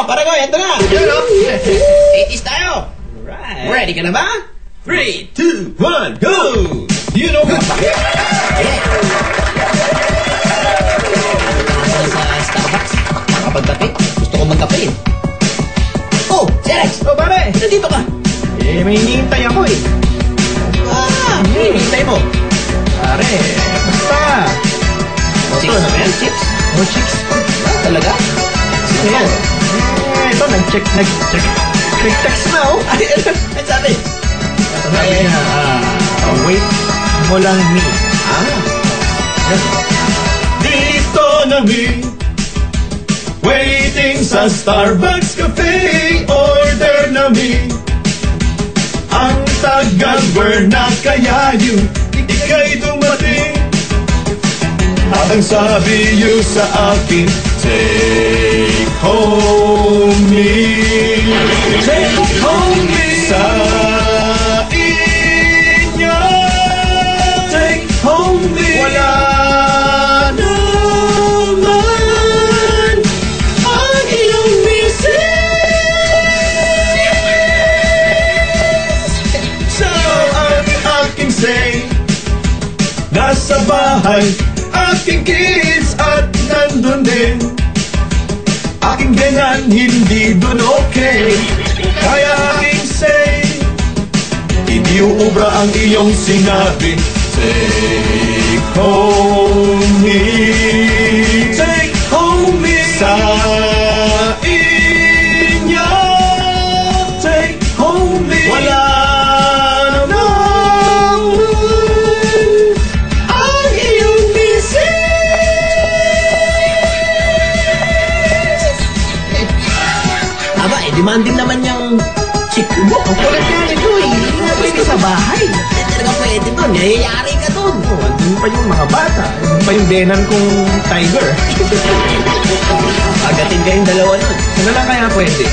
Para ko, ito na. Yun, no? 80s tayo. Alright. Ready ka na ba? 3, 2, 1, go! You know how to sa Starbucks. Makapagkape. Gusto ko magkape. Oh, Alex! Oh, pare! Nandito ka. May hinihintay ako eh. Hinihintay mo. Pare, basta. Chicks na ba yan? Chicks? Oh, chicks. Talaga? Ano yan? Ito, nag-check. Text na, oh. Ano sabi? Sabi niya, wait mo lang me. Dito na me, waiting sa Starbucks Cafe. Order na me. Ang tagal, where na kaya yun? Ika'y dumating. At ang sabi yun sa akin, take home me. Take home me. Sa inyo, take home me. Wala naman ang iyong misis. So ang aking say, nasa bahay, aking kids at nandun din. Aking ganyan, hindi dun okay. Kaya aking say, hindi uubra ang iyong sinabi. Take home me. Take home me. Sa inyo, take home me. Wala naman ang iyong misis. Aba, demanding naman yung chick mo. Ang kulit nga nito eh. Hindi na pwede sa bahay. Hindi talaga pwede doon. Nayayari ka doon. Andun pa yung mga bata. Andun pa yung denan kong tiger. Agatin kayong dalawa nun. Ano lang kaya pwede?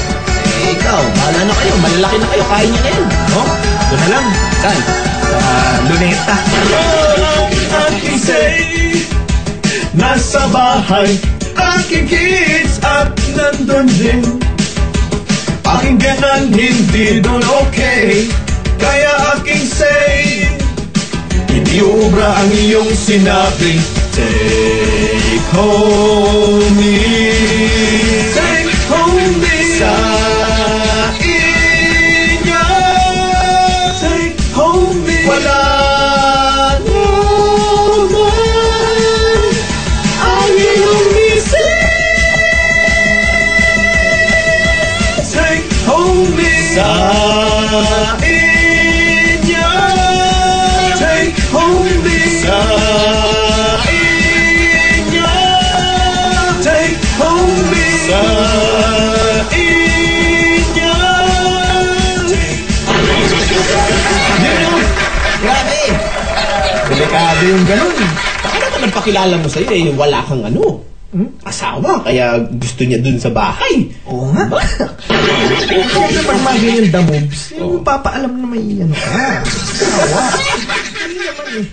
Ikaw, bahala na kayo. Malalaki na kayo. Kaya niya na yun. Oh, doon na lang. Saan? Sa Luneta. Aking say, nasa bahay, aking kids at nandun din. Aking ganan, hindi dun okay. Kaya aking say, hindi ubra ang iyong sinabi. Take home me. Take home me. Sa inyo, take home me. Wala naman ang iyong misis. Take home me. Sa inyo, take home me. Sa inyo, take home me. Sa inyo, Grabe! Delikado yung ganun. Baka naman nagpakilala mo sa'yo eh. Wala kang ano. Asawa. Kaya gusto niya dun sa bahay. Oo nga. Siyempre pag mga ganyan the moves, papaalam na may ano ka. Awa. Hindi naman eh.